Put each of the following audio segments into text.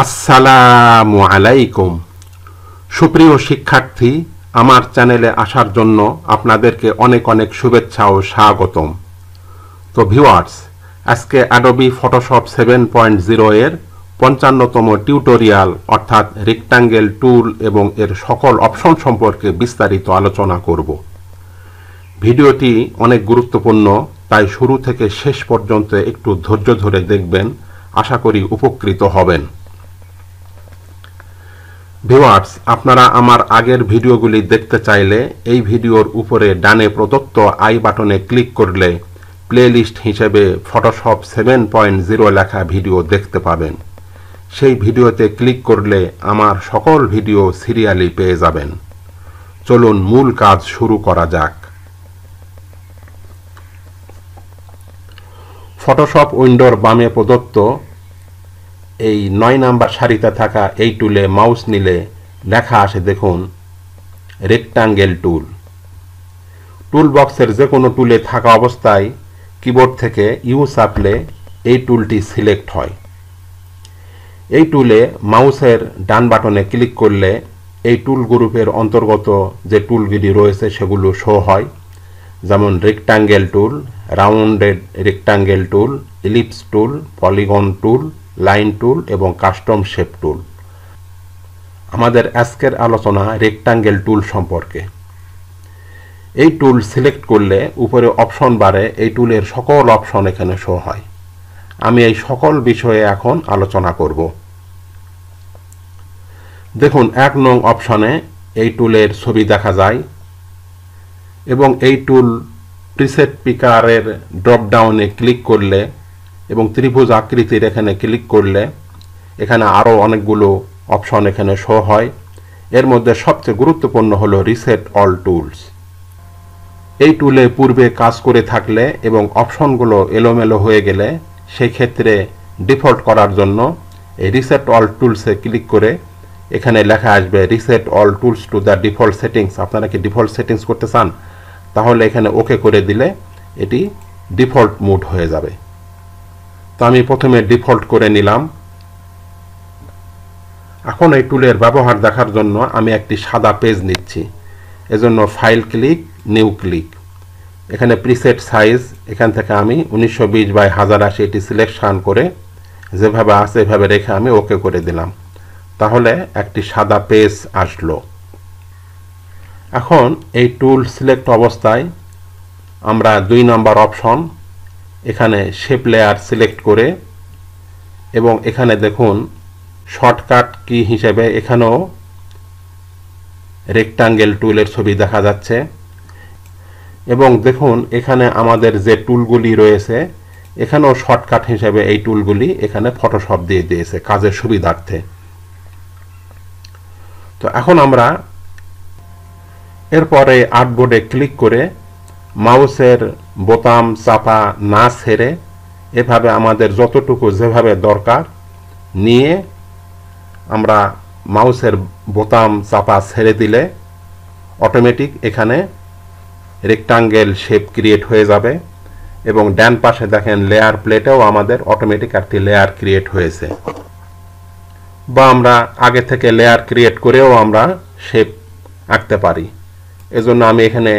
আসসালামু আলাইকুম। সুপ্রিয় শিক্ষার্থী, আমার চ্যানেলে আসার জন্য আপনাদেরকে অনেক অনেক শুভেচ্ছা ও স্বাগতম। তো ভিউয়ার্স, আজকে অ্যাডোবি ফটোশপ 7.0 এর 55তম টিউটোরিয়াল অর্থাৎ রেক্টাঙ্গেল টুল এবং এর সকল অপশন সম্পর্কে বিস্তারিত আলোচনা করব। ভিডিওটি অনেক গুরুত্বপূর্ণ, তাই শুরু থেকে শেষ পর্যন্ত একটু ধৈর্য ধরে দেখবেন। আশা করি উপকৃত হবেন। ভিউয়ার্স, আপনারা আমার আগের ভিডিওগুলি দেখতে চাইলে এই ভিডিওর উপরে ডানে প্রদত্ত আই বাটনে ক্লিক করলে প্লেলিস্ট হিসেবে ফটোশপ 7.0 লেখা ভিডিও দেখতে পাবেন। সেই ভিডিওতে ক্লিক করলে আমার সকল ভিডিও সিরিয়ালি পেয়ে যাবেন। চলুন মূল কাজ শুরু করা যাক। ফটোশপ উইন্ডোর বামে প্রদত্ত এই 9 নাম্বার সারিতে থাকা এই টুলে মাউস নিলে লেখা আসে দেখুন রেক্টাঙ্গেল টুল। টুল বক্সের যে কোনো টুলে থাকা অবস্থায় কিবোর্ড থেকে ইউ চাপলে এই টুলটি সিলেক্ট হয়। এই টুলে মাউসের ডান বাটনে ক্লিক করলে এই টুল গ্রুপের অন্তর্গত যে টুলগুলি রয়েছে সেগুলো শো হয়, যেমন rectangle tool, rounded rectangle tool, ellipse tool, polygon tool, line tool এবং কাস্টম শেপ টুল। আমাদের আজকের আলোচনা রেক্টাঙ্গেল টুল সম্পর্কে। এই টুল সিলেক্ট করলে উপরে অপশন বারে এই টুলের সকল অপশন এখানে শো হয়। আমি এই সকল বিষয়ে এখন আলোচনা করব। দেখুন 1 নং অপশনে এই টুলের ছবি দেখা যায় এবং এই টুল প্রিসেট পিকারের ড্রপ ডাউনে ক্লিক করলে এবং ত্রিভুজ আকৃতির এখানে ক্লিক করলে এখানে আরও অনেকগুলো অপশন এখানে শো হয়। এর মধ্যে সবচেয়ে গুরুত্বপূর্ণ হলো রিসেট অল টুলস। এই টুলে পূর্বে কাজ করে থাকলে এবং অপশনগুলো এলোমেলো হয়ে গেলে সেই ক্ষেত্রে ডিফল্ট করার জন্য এই রিসেট অল টুলসে ক্লিক করে এখানে লেখা আসবে reset all tools to the default settings. আপনারা কি ডিফল্ট সেটিংস করতে চান? তাহলে এখানে ওকে করে দিলে এটি ডিফল্ট মোড হয়ে যাবে। তো আমি প্রথমে ডিফল্ট করে নিলাম। এখন এই টুলের ব্যবহার দেখার জন্য আমি একটি সাদা পেজ নিচ্ছি। এজন্য ফাইল ক্লিক, নিউ ক্লিক। এখানে প্রিসেট সাইজ এখান থেকে আমি 1920x1080 এটি সিলেকশন করে যেভাবে আছে এভাবে রেখে আমি ওকে করে দিলাম। তাহলে একটি সাদা পেজ আসলো। এখন এই টুল সিলেক্ট অবস্থায় আমরা 2 নম্বর অপশন এখানে শেপ লেয়ার সিলেক্ট করে এবং এখানে দেখুন শর্টকাট কি হিসেবে এখানেও রেক্টাঙ্গেল টুলের ছবি দেখা যাচ্ছে এবং দেখুন এখানে আমাদের যে টুলগুলি রয়েছে এখানেও শর্টকাট হিসেবে এই টুলগুলি এখানে ফটোশপ দিয়ে দিয়েছে কাজের সুবিধার্থে। তো এখন আমরা এরপরে আর্টবোর্ডে ক্লিক করে মাউসের বোতাম চাপা না ছেড়ে এভাবে আমাদের যতটুকু যেভাবে দরকার নিয়ে আমরা মাউসের বোতাম চাপা ছেড়ে দিলে অটোমেটিক এখানে রেক্টাঙ্গেল শেপ ক্রিয়েট হয়ে যাবে এবং ডান পাশে দেখেন লেয়ার প্লেটেও আমাদের অটোমেটিক একটি লেয়ার ক্রিয়েট হয়েছে, বা আমরা আগে থেকে লেয়ার ক্রিয়েট করেও আমরা শেপ আঁকতে পারি। এজন্য আমি এখানে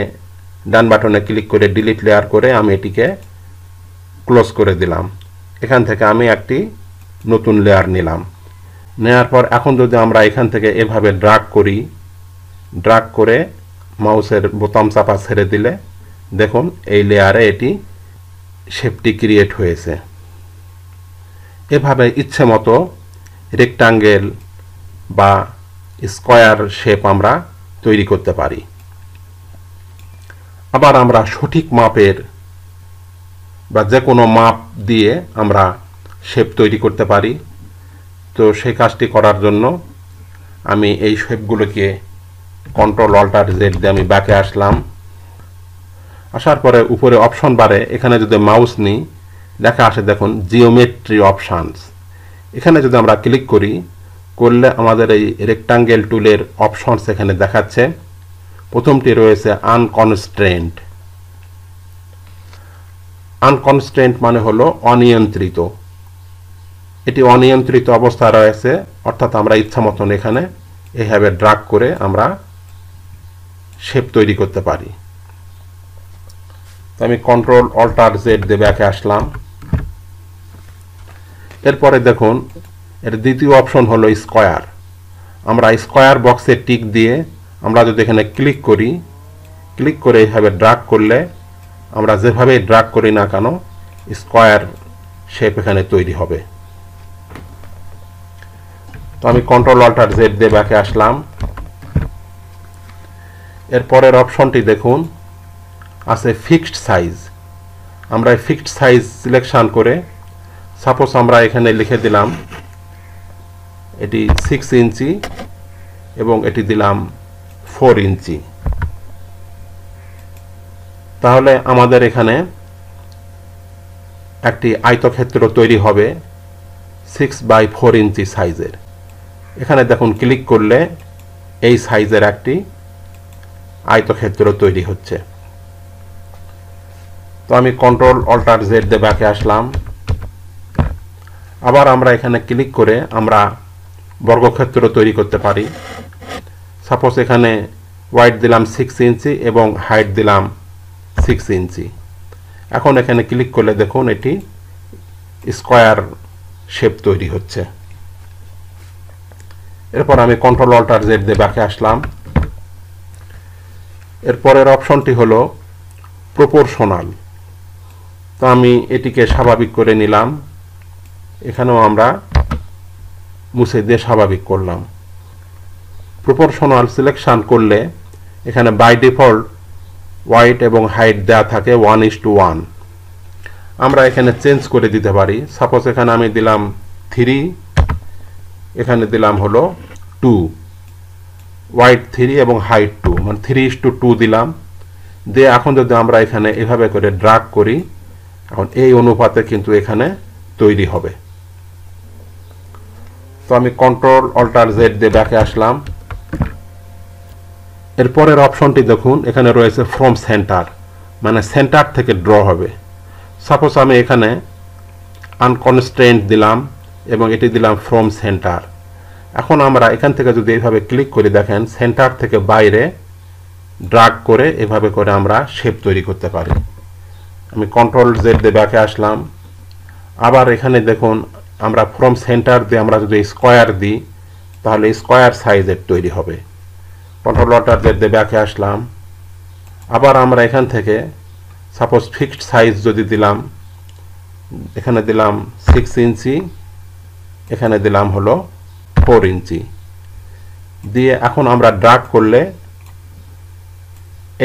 ডান বাটনে ক্লিক করে ডিলিট লেয়ার করে আমি এটিকে ক্লোজ করে দিলাম। এখান থেকে আমি একটি নতুন লেয়ার নিলাম। নেওয়ার পর এখন যদি আমরা এখান থেকে এভাবে ড্রাগ করি, ড্রাগ করে মাউসের বোতাম চাপা ছেড়ে দিলে দেখুন এই লেয়ারে এটি শেপটি ক্রিয়েট হয়েছে। এভাবে ইচ্ছে মতো রেক্টাঙ্গেল বা স্কোয়ার শেপ আমরা তৈরি করতে পারি। আবার আমরা সঠিক মাপের বা যে কোনো মাপ দিয়ে আমরা শেপ তৈরি করতে পারি। তো সেই কাজটি করার জন্য আমি এই শেপগুলোকে কন্ট্রোল অল্টার জেড দিয়ে আমি ব্যাকে আসলাম। আসার পরে উপরে অপশন বারে এখানে যদি মাউস নিই লেখা আসে দেখুন জিওমেট্রি অপশানস। এখানে যদি আমরা ক্লিক করি করলে আমাদের এই রেক্টাঙ্গেল টুলের অপশনস এখানে দেখাচ্ছে। প্রথমটি রয়েছে আনকনস্ট্রেন্ট। আনকনস্ট্রেন্ট মানে হলো অনিয়ন্ত্রিত। এটি অনিয়ন্ত্রিত অবস্থায় রয়েছে, অর্থাৎ আমরা ইচ্ছা মতন এখানে এইভাবে ড্রাগ করে আমরা শেপ তৈরি করতে পারি। তো আমি কন্ট্রোল অল্টার জেড দিয়ে ব্যাকে আসলাম। এরপরে দেখুন এর দ্বিতীয় অপশন হলো স্কয়ার। আমরা স্কয়ার বক্সে টিক দিয়ে আমরা যদি এখানে ক্লিক করি, ক্লিক করে এইভাবে ড্রাগ করলে আমরা যেভাবে ড্রাগ করি না কেন স্কয়ার শেপ এখানে তৈরি হবে। তো আমি কন্ট্রোল অল্টার জেড দিয়ে ব্যাকে আসলাম। এরপরের অপশনটি দেখুন আছে ফিক্সড সাইজ। আমরা এই ফিক্সড সাইজ সিলেকশন করে সাপোজ আমরা এখানে লিখে দিলাম এটি 6 ইঞ্চি এবং এটি দিলাম 4 ইঞ্চি। তাহলে আমাদের এখানে একটি আয়তক্ষেত্র তৈরি হবে 6/4 ইঞ্চি সাইজের। এখানে দেখুন ক্লিক করলে এই সাইজের একটি আয়তক্ষেত্র তৈরি হচ্ছে। তো আমি কন্ট্রোল অল্টার জেড দিয়ে ব্যাকে আসলাম। আবার আমরা এখানে ক্লিক করে আমরা বর্গক্ষেত্র তৈরি করতে পারি। সাপোজ এখানে ওয়াইড দিলাম 6 ইঞ্চি এবং হাইট দিলাম 6 ইঞ্চি। এখন এখানে ক্লিক করলে দেখুন এটি স্কয়ার শেপ তৈরি হচ্ছে। এরপর আমি কন্ট্রোল অল্টার জেড দিয়ে ব্যাকে আসলাম। এরপরের অপশনটি হলো প্রপোর্শনাল। তো আমি এটিকে স্বাভাবিক করে নিলাম। এখানেও আমরা মুছে দিয়ে স্বাভাবিক করলাম। প্রপোর্শনাল সিলেকশন করলে এখানে বাই ডিফল্ট ওয়াইড এবং হাইট দেওয়া থাকে 1:1। আমরা এখানে চেঞ্জ করে দিতে পারি। সাপোজ এখানে আমি দিলাম 3, এখানে দিলাম হলো 2, ওয়াইড 3 এবং হাইট 2, মানে 3:2 দিলাম। দিয়ে এখন যদি আমরা এখানে এভাবে করে ড্রাগ করি এখন এই অনুপাতে কিন্তু এখানে তৈরি হবে। তো আমি কন্ট্রোল অল্টার জেড দিয়ে ব্যাকে আসলাম। এরপরের অপশনটি দেখুন এখানে রয়েছে ফ্রম সেন্টার, মানে সেন্টার থেকে ড্র হবে। সাপোজ আমি এখানে আনকনস্ট্রেন্ট দিলাম এবং এটি দিলাম ফ্রম সেন্টার। এখন আমরা এখান থেকে যদি এইভাবে ক্লিক করে দেখেন সেন্টার থেকে বাইরে ড্রাগ করে এভাবে করে আমরা শেপ তৈরি করতে পারি। আমি কন্ট্রোল জেড দিয়ে ব্যাকে আসলাম। আবার এখানে দেখুন আমরা ফ্রম সেন্টার দিয়ে আমরা যদি স্কয়ার দিই তাহলে স্কয়ার সাইজের তৈরি হবে। কন্ট্রোল অল্টার জেড দিয়ে ব্যাকে আসলাম। আবার আমরা এখান থেকে সাপোজ ফিক্সড সাইজ যদি দিলাম, এখানে দিলাম 6 ইঞ্চি, এখানে দিলাম হলো 4 ইঞ্চি দিয়ে এখন আমরা ড্রাগ করলে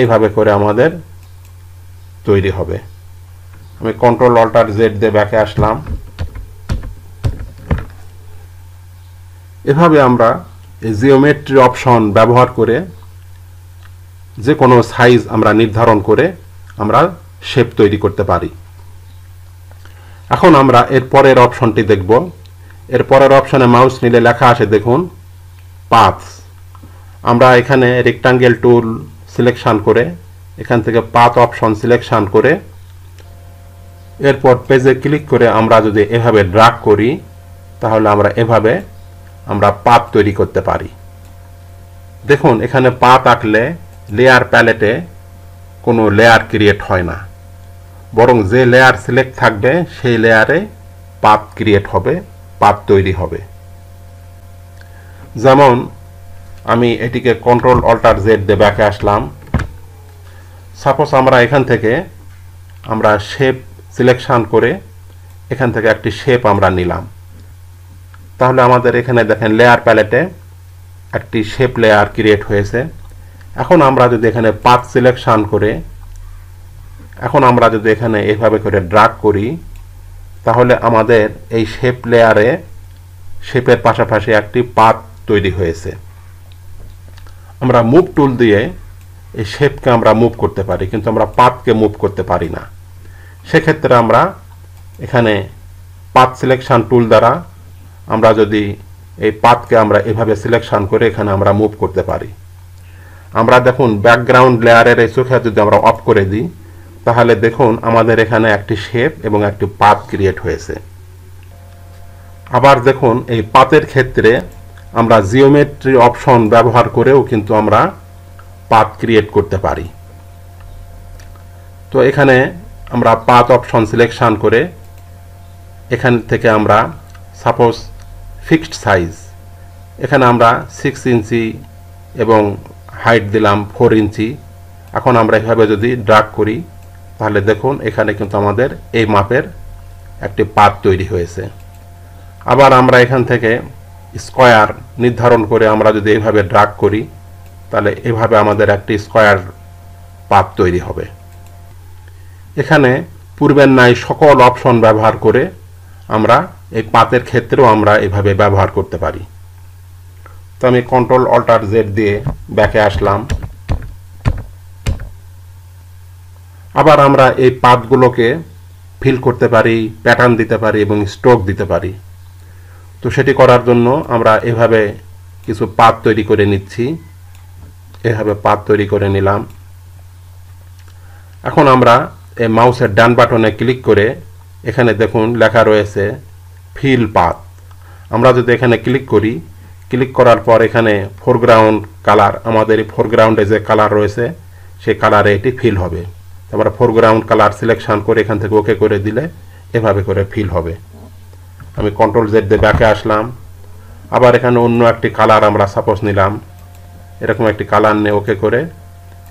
এইভাবে করে আমাদের তৈরি হবে। আমি কন্ট্রোল অল্টার জেড দিয়ে ব্যাকে আসলাম। এভাবে আমরা এই জিওমেট্রি অপশন ব্যবহার করে যে কোনো সাইজ আমরা নির্ধারণ করে আমরা শেপ তৈরি করতে পারি। এখন আমরা এর পরের অপশনটি দেখব। এর পরের অপশনে মাউস নিলে লেখা আসে দেখুন পাথস। আমরা এখানে রেক্টাঙ্গেল টুল সিলেকশন করে এখান থেকে পাথ অপশন সিলেকশন করে এরপর পেজে ক্লিক করে আমরা যদি এভাবে ড্রাগ করি তাহলে আমরা এভাবে আমরা পাথ তৈরি করতে পারি। দেখুন এখানে পাথ আঁকলে লেয়ার প্যালেটে কোনো লেয়ার ক্রিয়েট হয় না, বরং যে লেয়ার সিলেক্ট থাকবে সেই লেয়ারে পাথ ক্রিয়েট হবে, পাথ তৈরি হবে। যেমন আমি এটিকে কন্ট্রোল অল্টার জেড দিয়ে ব্যাকে আসলাম। সাপোজ আমরা এখান থেকে আমরা শেপ সিলেকশন করে এখান থেকে একটি শেপ আমরা নিলাম। তাহলে আমাদের এখানে দেখেন লেয়ার প্যালেটে একটি শেপ লেয়ার ক্রিয়েট হয়েছে। এখন আমরা যদি এখানে পাথ সিলেকশন করে এখন আমরা যদি এখানে এইভাবে করে ড্রাগ করি তাহলে আমাদের এই শেপ লেয়ারে শেপের পাশাপাশি একটি পাথ তৈরি হয়েছে। আমরা মুভ টুল দিয়ে এই শেপকে আমরা মুভ করতে পারি, কিন্তু আমরা পাথকে মুভ করতে পারি না। সেক্ষেত্রে আমরা এখানে পাথ সিলেকশন টুল দ্বারা আমরা যদি এই পাথকে আমরা এভাবে সিলেকশন করে এখানে আমরা মুভ করতে পারি। আমরা দেখুন ব্যাকগ্রাউন্ড লেয়ারের এই চোখে যদি আমরা অফ করে দিই তাহলে দেখুন আমাদের এখানে একটি শেপ এবং একটি পাথ ক্রিয়েট হয়েছে। আবার দেখুন এই পাতের ক্ষেত্রে আমরা জিওমেট্রি অপশন ব্যবহার করেও কিন্তু আমরা পাত ক্রিয়েট করতে পারি। তো এখানে আমরা পাত অপশন সিলেকশন করে এখান থেকে আমরা সাপোজ ফিক্সড সাইজ, এখানে আমরা 6 ইঞ্চি এবং হাইট দিলাম 4 ইঞ্চি। এখন আমরা এভাবে যদি ড্রাগ করি তাহলে দেখুন এখানে কিন্তু আমাদের এই মাপের একটি পাত তৈরি হয়েছে। আবার আমরা এখান থেকে স্কয়ার নির্ধারণ করে আমরা যদি এইভাবে ড্রাগ করি তাহলে এভাবে আমাদের একটি স্কয়ার পাত তৈরি হবে। এখানে পূর্বের ন্যায় সকল অপশন ব্যবহার করে আমরা এই পাতের ক্ষেত্রেও আমরা এভাবে ব্যবহার করতে পারি। তো আমি কন্ট্রোল অল্টার জেড দিয়ে ব্যাকে আসলাম। আবার আমরা এই পাতগুলোকে ফিল করতে পারি, প্যাটার্ন দিতে পারি এবং স্ট্রোক দিতে পারি। তো সেটি করার জন্য আমরা এভাবে কিছু পাত তৈরি করে নিচ্ছি। এভাবে পাত তৈরি করে নিলাম। এখন আমরা এই মাউসের ডান বাটনে ক্লিক করে এখানে দেখুন লেখা রয়েছে ফিল পাত। আমরা যদি এখানে ক্লিক করি, ক্লিক করার পর এখানে ফোরগ্রাউন্ড কালার, আমাদের এই ফোরগ্রাউন্ডে যে কালার রয়েছে সেই কালারে এটি ফিল হবে। আমরা ফোরগ্রাউন্ড কালার সিলেকশন করে এখান থেকে ওকে করে দিলে এভাবে করে ফিল হবে। আমি কন্ট্রোল জেড দিয়ে ব্যাকে আসলাম। আবার এখানে অন্য একটি কালার আমরা সাপোজ নিলাম, এরকম একটি কালার নিয়ে ওকে করে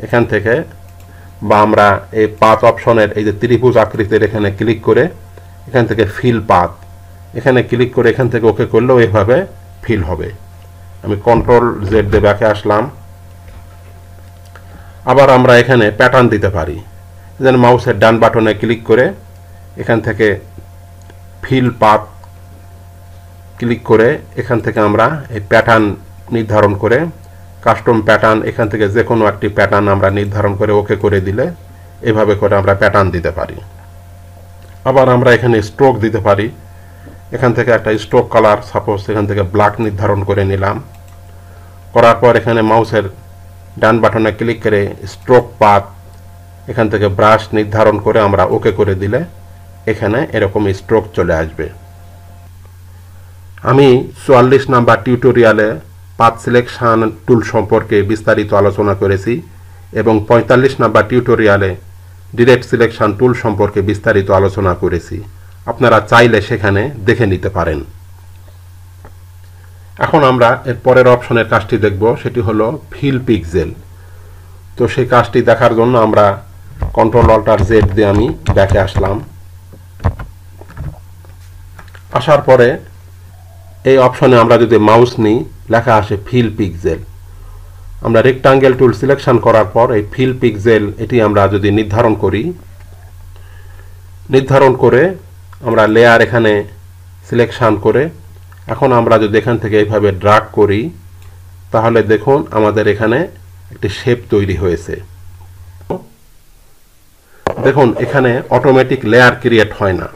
এখান থেকে বা আমরা এই পাত অপশনের এই যে ত্রিভুজ আকৃতির এখানে ক্লিক করে এখান থেকে ফিল পাত, এখানে ক্লিক করে এখান থেকে ওকে করলেও এভাবে ফিল হবে। আমি কন্ট্রোল জেড দিয়ে ব্যাকে আসলাম। আবার আমরা এখানে প্যাটার্ন দিতে পারি। যেন মাউসের ডান বাটনে ক্লিক করে এখান থেকে ফিল পাত ক্লিক করে এখান থেকে আমরা এই প্যাটার্ন নির্ধারণ করে কাস্টম প্যাটার্ন, এখান থেকে যে কোনো একটি প্যাটার্ন আমরা নির্ধারণ করে ওকে করে দিলে এভাবে করে আমরা প্যাটার্ন দিতে পারি। আবার আমরা এখানে স্ট্রোক দিতে পারি। এখান থেকে একটা স্ট্রোক কালার সাপোজ এখান থেকে ব্ল্যাক নির্ধারণ করে নিলাম। করার পর এখানে মাউসের ডান বাটনে ক্লিক করে স্ট্রোক পাত, এখান থেকে ব্রাশ নির্ধারণ করে আমরা ওকে করে দিলে এখানে এরকম স্ট্রোক চলে আসবে। আমি 44 নাম্বার টিউটোরিয়ালে পাথ সিলেকশন টুল সম্পর্কে বিস্তারিত আলোচনা করেছি এবং 45 নাম্বার টিউটোরিয়ালে ডিরেক্ট সিলেকশন টুল সম্পর্কে বিস্তারিত আলোচনা করেছি। আপনারা চাইলে সেখানে দেখে নিতে পারেন। এখন আমরা এর পরের অপশনের কাজটি দেখব, সেটি হলো ফিল পিক্সেল। তো সেই কাজটি দেখার জন্য আমরা কন্ট্রোল অল্টার জেড দিয়ে আমি ব্যাকে আসলাম। আসার পরে এই অপশনে আমরা যদি মাউস নিই লেখা আসে ফিল পিক্সেল। আমরা রেক্টাঙ্গেল টুল সিলেকশন করার পর এই ফিল পিক্সেল এটি আমরা যদি নির্ধারণ করি, নির্ধারণ করে আমরা লেয়ার এখানে সিলেকশন করে এখন আমরা যদি এখান থেকে এইভাবে ড্রাগ করি তাহলে দেখুন আমাদের এখানে একটি শেপ তৈরি হয়েছে। দেখুন এখানে অটোমেটিক লেয়ার ক্রিয়েট হয় না,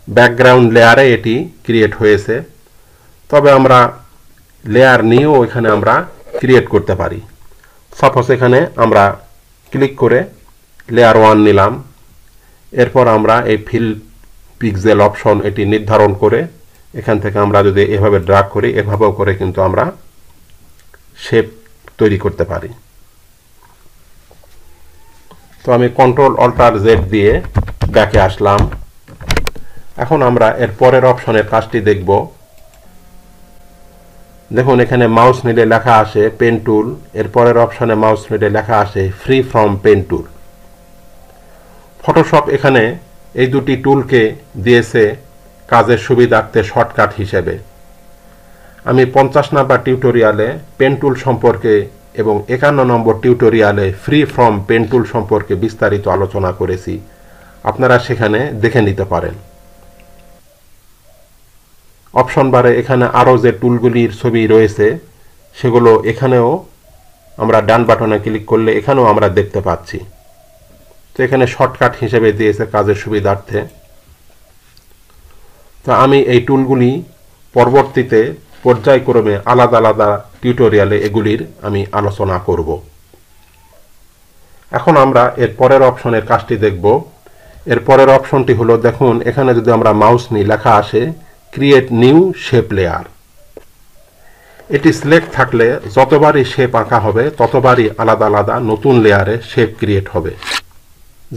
ব্যাকগ্রাউন্ড লেয়ারে এটি ক্রিয়েট হয়েছে। তবে আমরা লেয়ার নিয়েও এখানে আমরা ক্রিয়েট করতে পারি। সাপোজ এখানে আমরা ক্লিক করে লেয়ার 1 নিলাম। এরপর আমরা এই ফিল পিক্সেল অপশন এটি নির্ধারণ করে এখান থেকে আমরা যদি এভাবে ড্রাগ করি এভাবেও করে কিন্তু আমরা শেপ তৈরি করতে পারি। তো আমি কন্ট্রোল অল্টার জেড দিয়ে ব্যাকে আসলাম। এখন আমরা এর পরের অপশনের কাজটি দেখব। দেখুন এখানে মাউস নিলে লেখা আসে পেন টুল, এর পরের অপশনে মাউস নিলে লেখা আসে free from pen tool. Photoshop এখানে এই দুটি টুলকে দিয়েছে কাজের সুবিধার্থে শর্টকাট হিসেবে। আমি 50 নাম্বার টিউটোরিয়ালে পেন টুল সম্পর্কে এবং 51 নম্বর টিউটোরিয়ালে ফ্রি ফ্রম পেন টুল সম্পর্কে বিস্তারিত আলোচনা করেছি, আপনারা সেখানে দেখে নিতে পারেন। অপশন বারে এখানে আরও যে টুলগুলির ছবি রয়েছে সেগুলো এখানেও আমরা ডান বাটনে ক্লিক করলে এখানেও আমরা দেখতে পাচ্ছি। তো এখানে শর্টকাট হিসেবে দিয়েছে কাজের সুবিধার্থে। তো আমি এই টুলগুলি পরবর্তীতে পর্যায়ক্রমে আলাদা আলাদা টিউটোরিয়ালে এগুলির আমি আলোচনা করব। এখন আমরা এর পরের অপশনের কাজটি দেখব। এর পরের অপশনটি হলো দেখুন এখানে যদি আমরা মাউস নিই লেখা আসে ক্রিয়েট নিউ শেপ লেয়ার। এটি সিলেক্ট থাকলে যতবারই শেপ আঁকা হবে ততবারই আলাদা আলাদা নতুন লেয়ারে শেপ ক্রিয়েট হবে।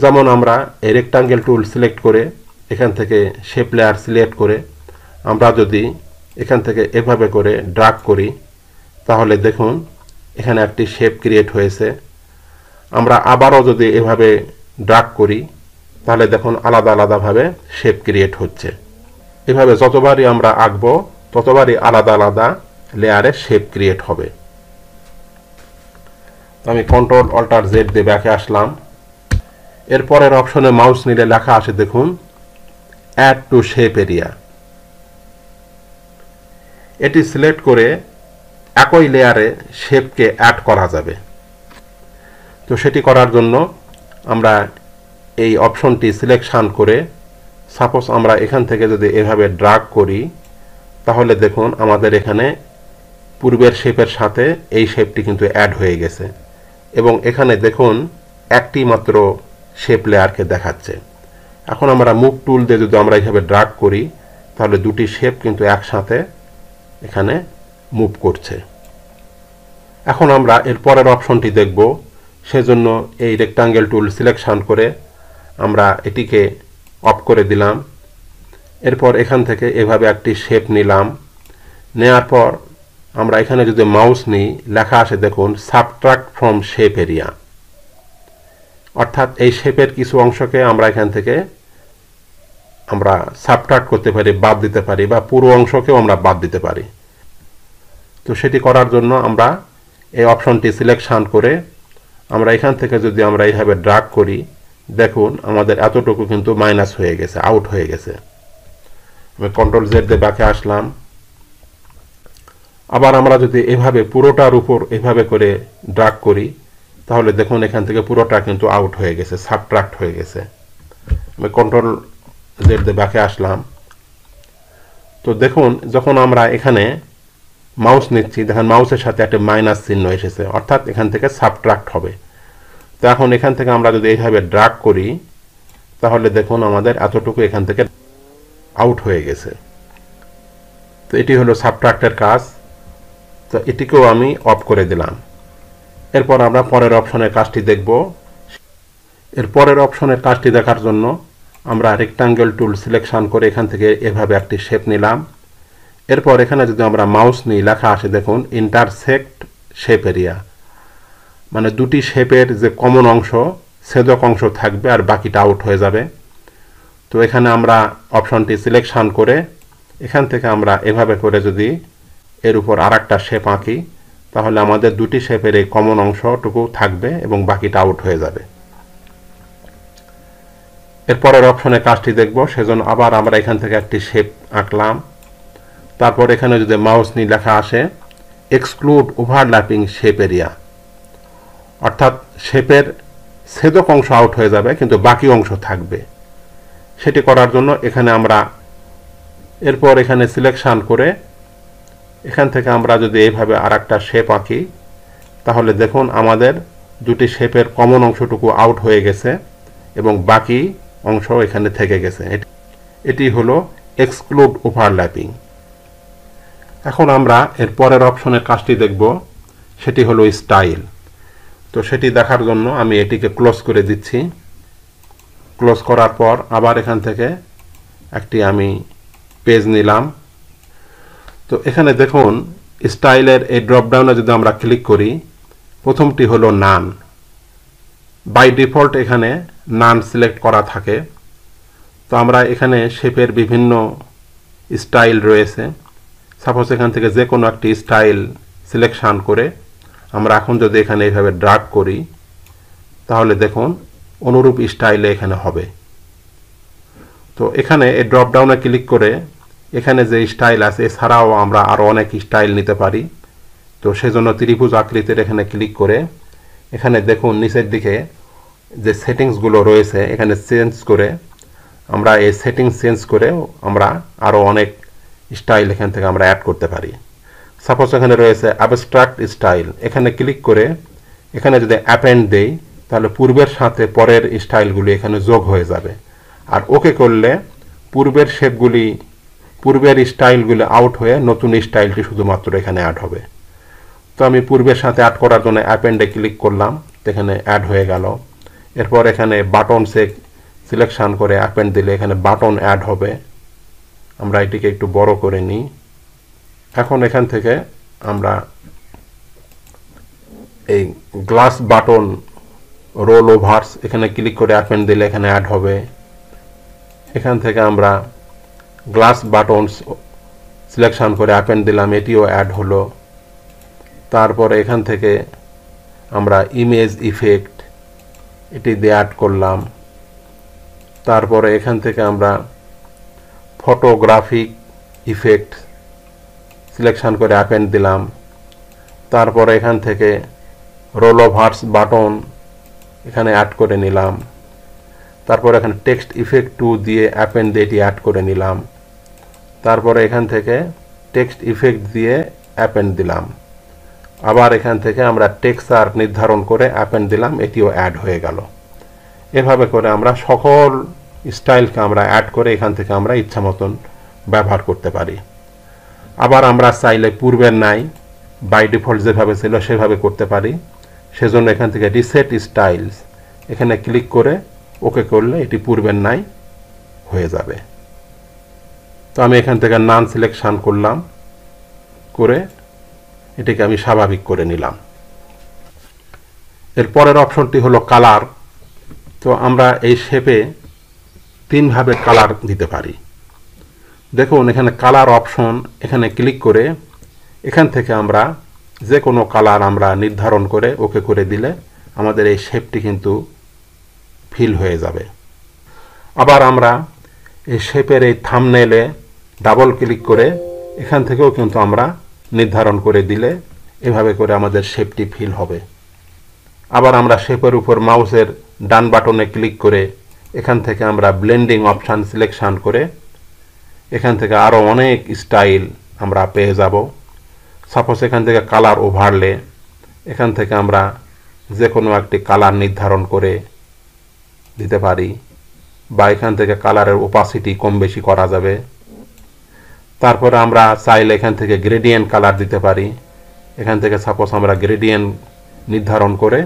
যেমন আমরা এই রেক্টাঙ্গেল টুল সিলেক্ট করে এখান থেকে শেপ লেয়ার সিলেক্ট করে আমরা যদি এখান থেকে এভাবে করে ড্র্যাগ করি তাহলে দেখুন এখানে একটি শেপ ক্রিয়েট হয়েছে। আমরা আবারও যদি এভাবে ড্র্যাগ করি তাহলে দেখুন আলাদা আলাদাভাবে শেপ ক্রিয়েট হচ্ছে। এভাবে যতবারই আমরা আঁকবো ততবারই আলাদা আলাদা লেয়ারে শেপ ক্রিয়েট হবে। আমি কন্ট্রোল অল্টার জেড দিয়ে ব্যাকে আসলাম। এরপরের অপশনে মাউস নিলে লেখা আসে দেখুন অ্যাড টু শেপ এরিয়া। এটি সিলেক্ট করে একই লেয়ারে শেপকে অ্যাড করা যাবে। তো সেটি করার জন্য আমরা এই অপশনটি সিলেকশন করে সাপোজ আমরা এখান থেকে যদি এভাবে ড্র্যাগ করি তাহলে দেখুন আমাদের এখানে পূর্বের শেপের সাথে এই শেপটি কিন্তু অ্যাড হয়ে গেছে এবং এখানে দেখুন একটি মাত্র শেপ লেয়ারকে দেখাচ্ছে। এখন আমরা মুভ টুল দিয়ে যদি আমরা এইভাবে ড্র্যাগ করি তাহলে দুটি শেপ কিন্তু একসাথে এখানে মুভ করছে। এখন আমরা এর পরের অপশনটি দেখব। সেজন্য এই রেক্টাঙ্গেল টুল সিলেকশন করে আমরা এটিকে অফ করে দিলাম। এরপর এখান থেকে এভাবে একটি শেপ নিলাম। নেয়ার পর আমরা এখানে যদি মাউস নিই লেখা আসে দেখুন সাবট্রাক্ট ফ্রম শেপ এরিয়া। অর্থাৎ এই শেপের কিছু অংশকে আমরা এখান থেকে আমরা সাবট্রাক্ট করতে পারি, বাদ দিতে পারি, বা পুরো অংশকেও আমরা বাদ দিতে পারি। তো সেটি করার জন্য আমরা এই অপশনটি সিলেকশন করে আমরা এখান থেকে যদি আমরা এইভাবে ড্র্যাগ করি দেখুন আমাদের এতটুকু কিন্তু মাইনাস হয়ে গেছে, আউট হয়ে গেছে। আমি কন্ট্রোল জেড দিয়ে ব্যাকে আসলাম। আবার আমরা যদি এভাবে পুরোটার উপর এভাবে করে ড্র্যাগ করি তাহলে দেখুন এখান থেকে পুরোটা কিন্তু আউট হয়ে গেছে, সাবট্রাক্ট হয়ে গেছে। আমি কন্ট্রোল জেড দিয়ে ব্যাকে আসলাম। তো দেখুন যখন আমরা এখানে মাউস নিচ্ছি দেখেন মাউসের সাথে একটা মাইনাস চিহ্ন এসেছে, অর্থাৎ এখান থেকে সাবট্রাক্ট হবে। তো এখন এখান থেকে আমরা যদি এইভাবে ড্র্যাগ করি তাহলে দেখুন আমাদের এতটুকু এখান থেকে আউট হয়ে গেছে। তো এটি হলো সাবট্রাক্টের কাজ। তো এটিকেও আমি অফ করে দিলাম। এরপর আমরা পরের অপশনের কাজটি দেখব। এর পরের অপশনের কাজটি দেখার জন্য আমরা রেক্টাঙ্গেল টুল সিলেকশন করে এখান থেকে এভাবে একটি শেপ নিলাম। এরপর এখানে যদি আমরা মাউস নিই লেখা আসে দেখুন ইন্টারসেক্ট শেপ এরিয়া, মানে দুটি শেপের যে কমন অংশ ছেদক অংশ থাকবে আর বাকিটা আউট হয়ে যাবে। তো এখানে আমরা অপশনটি সিলেকশন করে এখান থেকে আমরা এভাবে করে যদি এর উপর আরেকটা শেপ আঁকি তাহলে আমাদের দুটি শেপের এই কমন অংশটুকু থাকবে এবং বাকিটা আউট হয়ে যাবে। এরপরের অপশনে কাজটি দেখব। সেজন্য আবার আমরা এখান থেকে একটি শেপ আঁকলাম। তারপর এখানে যদি মাউস নিয়ে লেখা আসে এক্সক্লুড ওভারল্যাপিং শেপ এরিয়া, অর্থাৎ শেপের ছেদক অংশ আউট হয়ে যাবে কিন্তু বাকি অংশ থাকবে। সেটি করার জন্য এখানে আমরা এরপর এখানে সিলেকশন করে এখান থেকে আমরা যদি এইভাবে আরেকটা শেপ আঁকি তাহলে দেখুন আমাদের দুটি শেপের কমন অংশটুকু আউট হয়ে গেছে এবং বাকি অংশ এখানে থেকে গেছে। এটি হলো এক্সক্লুড ওভারল্যাপিং। এখন আমরা এর পরের অপশনের কাজটি দেখব, সেটি হলো স্টাইল। তো সেটি দেখার জন্য আমি এটিকে ক্লোজ করে দিচ্ছি। ক্লোজ করার পর আবার এখান থেকে একটি আমি পেজ নিলাম। তো এখানে দেখুন স্টাইলের এই ড্রপডাউনে যদি আমরা ক্লিক করি প্রথমটি হলো নান। বাই ডিফল্ট এখানে নান সিলেক্ট করা থাকে। তো আমরা এখানে শেপের বিভিন্ন স্টাইল রয়েছে। সাপোজ এখান থেকে যে কোনো একটি স্টাইল সিলেকশন করে আমরা এখন যদি এখানে এইভাবে ড্র্যাগ করি তাহলে দেখুন অনুরূপ স্টাইলে এখানে হবে। তো এখানে এই ড্রপডাউনে ক্লিক করে এখানে যে স্টাইল আছে এছাড়াও আমরা আরও অনেক স্টাইল নিতে পারি। তো সেজন্য ত্রিভুজ আকৃতির এখানে ক্লিক করে এখানে দেখুন নিচের দিকে যে সেটিংসগুলো রয়েছে এখানে চেঞ্জ করে আমরা এই সেটিংস চেঞ্জ করে আমরা আরও অনেক স্টাইল এখান থেকে আমরা অ্যাড করতে পারি। সাপোজ এখানে রয়েছে অ্যাবস্ট্রাক্ট স্টাইল, এখানে ক্লিক করে এখানে যদি অ্যাপেন্ড দেই তাহলে পূর্বের সাথে পরের স্টাইলগুলি এখানে যোগ হয়ে যাবে। আর ওকে করলে পূর্বের শেপগুলি পূর্বের স্টাইলগুলো আউট হয়ে নতুন স্টাইলটি শুধুমাত্র এখানে অ্যাড হবে। তো আমি পূর্বের সাথে অ্যাড করার জন্য অ্যাপেন্ডে ক্লিক করলাম, এখানে অ্যাড হয়ে গেল। এরপর এখানে বাটনসে সিলেকশন করে অ্যাপেন্ড দিলে এখানে বাটন অ্যাড হবে। আমরা এটিকে একটু বড় করে নিই। এখন এখান থেকে আমরা এই গ্লাস বাটন রোল ওভার্স এখানে ক্লিক করে অ্যাপেন্ড দিলে এখানে অ্যাড হবে। এখান থেকে আমরা গ্লাস বাটনস সিলেকশন করে অ্যাপেন্ড দিলাম, এটিও অ্যাড হলো। তারপরে এখান থেকে আমরা ইমেজ ইফেক্ট এটি দিয়ে অ্যাড করলাম। তারপরে এখান থেকে আমরা ফটোগ্রাফিক ইফেক্ট সিলেকশন করে অ্যাপেন্ড দিলাম। তারপরে এখান থেকে রোল ওভার্স বাটন এখানে অ্যাড করে নিলাম। তারপরে এখানে টেক্সট ইফেক্ট 2 দিয়ে অ্যাপেন্ড দিয়ে এটি অ্যাড করে নিলাম। তারপরে এখান থেকে টেক্সট ইফেক্ট দিয়ে অ্যাপেন্ড দিলাম। আবার এখান থেকে আমরা টেক্সচার নির্ধারণ করে অ্যাপেন্ড দিলাম, এটিও অ্যাড হয়ে গেল। এভাবে করে আমরা সকল স্টাইলকে আমরা অ্যাড করে এখান থেকে আমরা ইচ্ছা মতন ব্যবহার করতে পারি। আবার আমরা চাইলে পূর্বের নাই বাই ডিফল্ট যেভাবে ছিল সেভাবে করতে পারি। সেজন্য এখান থেকে রিসেট স্টাইলস এখানে ক্লিক করে ওকে করলে এটি পূর্বের নাই হয়ে যাবে। তো আমি এখান থেকে নান সিলেকশন করলাম, করে এটিকে আমি স্বাভাবিক করে নিলাম। এর পরের অপশনটি হলো কালার। তো আমরা এই শেপে 3 ভাবে কালার দিতে পারি। দেখুন এখানে কালার অপশন এখানে ক্লিক করে এখান থেকে আমরা যে কোনো কালার আমরা নির্ধারণ করে ওকে করে দিলে আমাদের এই শেপটি কিন্তু ফিল হয়ে যাবে। আবার আমরা এই শেপের এই থাম্বনেইলে ডাবল ক্লিক করে এখান থেকেও কিন্তু আমরা নির্ধারণ করে দিলে এভাবে করে আমাদের শেপটি ফিল হবে। আবার আমরা শেপের উপর মাউসের ডান বাটনে ক্লিক করে এখান থেকে আমরা ব্লেন্ডিং অপশান সিলেকশন করে এখান থেকে আরও অনেক স্টাইল আমরা পেয়ে যাব। সাপোজ এখান থেকে কালার ওভারলে এখান থেকে আমরা যে কোনো একটি কালার নির্ধারণ করে দিতে পারি, বা এখান থেকে কালারের ওপাসিটি কম বেশি করা যাবে। তারপরে আমরা চাইলে এখান থেকে গ্রেডিয়েন্ট কালার দিতে পারি। এখান থেকে সাপোজ আমরা গ্রেডিয়েন্ট নির্ধারণ করে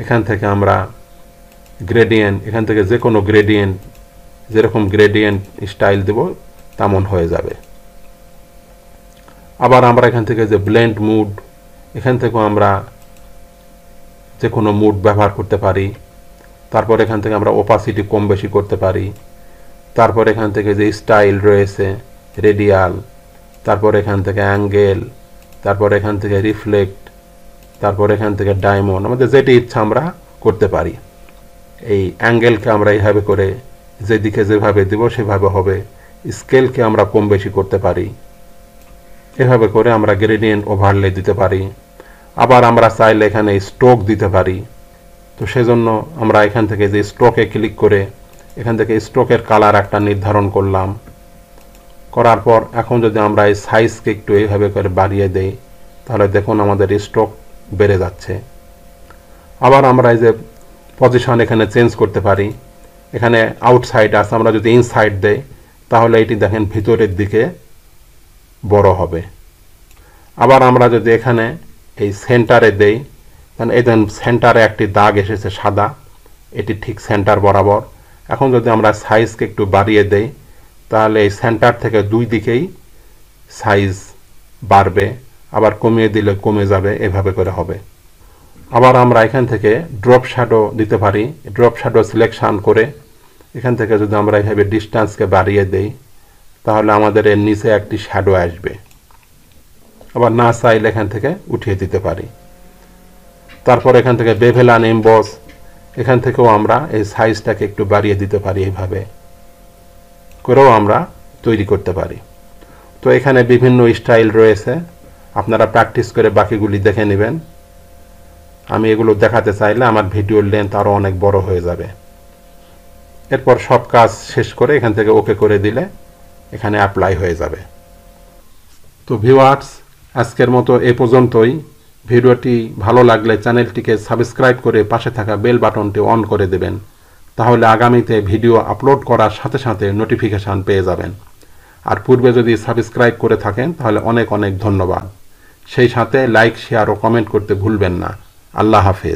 এখান থেকে আমরা গ্রেডিয়েন্ট এখান থেকে যে কোনো গ্রেডিয়েন্ট যেরকম গ্রেডিয়েন্ট স্টাইল দেব তেমন হয়ে যাবে। আবার আমরা এখান থেকে যে ব্লেন্ড মুড এখান থেকেও আমরা যে কোনো মুড ব্যবহার করতে পারি। তারপর এখান থেকে আমরা ওপাসিটি কম বেশি করতে পারি। তারপর এখান থেকে যে স্টাইল রয়েছে রেডিয়াল, তারপর এখান থেকে অ্যাঙ্গেল, তারপর এখান থেকে রিফ্লেক্ট, তারপর এখান থেকে ডায়মন্ড, আমাদের যেটি ইচ্ছা আমরা করতে পারি। এই অ্যাঙ্গেলকে আমরা এইভাবে করে যেদিকে যেভাবে দেব সেভাবে হবে। স্কেলকে আমরা কম বেশি করতে পারি। এভাবে করে আমরা গ্রেডিয়েন্ট ওভারলে দিতে পারি। আবার আমরা চাইলে এখানে স্ট্রোক দিতে পারি। তো সেজন্য আমরা এখান থেকে যে স্ট্রোকে ক্লিক করে এখান থেকে স্ট্রোকের কালার একটা নির্ধারণ করলাম। করার পর এখন যদি আমরা এই সাইজকে একটু এইভাবে করে বাড়িয়ে দেই তাহলে দেখুন আমাদের স্ট্রোক বেড়ে যাচ্ছে। আবার আমরা এই যে পজিশন এখানে চেঞ্জ করতে পারি। এখানে আউটসাইড আছে, আমরা যদি ইনসাইড দেই তাহলে এটি দেখেন ভিতরের দিকে বড় হবে। আবার আমরা যদি এখানে এই সেন্টারে দেই তাহলে এই দেখেন সেন্টারে একটি দাগ এসেছে সাদা, এটি ঠিক সেন্টার বরাবর। এখন যদি আমরা সাইজকে একটু বাড়িয়ে দেই তাহলে এই সেন্টার থেকে দুই দিকেই সাইজ বাড়বে, আবার কমিয়ে দিলে কমে যাবে, এভাবে করে হবে। আবার আমরা এখান থেকে ড্রপ শ্যাডো দিতে পারি। ড্রপ শ্যাডো সিলেকশন করে এখান থেকে যদি আমরা এইভাবে ডিস্টেন্সকে বাড়িয়ে দেই তাহলে আমাদের এর নিচে একটি শ্যাডো আসবে। আবার না চাইলে এখান থেকে উঠিয়ে দিতে পারি। তারপর এখান থেকে বেভেলান এমবস এখান থেকেও আমরা এই সাইজটাকে একটু বাড়িয়ে দিতে পারি, এইভাবে করেও আমরা তৈরি করতে পারি। তো এখানে বিভিন্ন স্টাইল রয়েছে, আপনারা প্র্যাকটিস করে বাকিগুলি দেখে নেবেন। আমি এগুলো দেখাতে চাইলে আমার ভিডিওর লেন্থ আরও অনেক বড় হয়ে যাবে। এরপর সব কাজ শেষ করে এখান থেকে ওকে করে দিলে এখানে অ্যাপ্লাই হয়ে যাবে। তো ভিউয়ার্স, আজকের মতো এ পর্যন্তই। ভিডিওটি ভালো লাগলে চ্যানেলটিকে সাবস্ক্রাইব করে পাশে থাকা বেল বাটনটি অন করে দেবেন, তাহলে আগামীতে ভিডিও আপলোড করার সাথে সাথে নোটিফিকেশান পেয়ে যাবেন। আর পূর্বে যদি সাবস্ক্রাইব করে থাকেন তাহলে অনেক অনেক ধন্যবাদ। সেই সাথে লাইক, শেয়ার ও কমেন্ট করতে ভুলবেন না। আল্লাহ হাফেজ।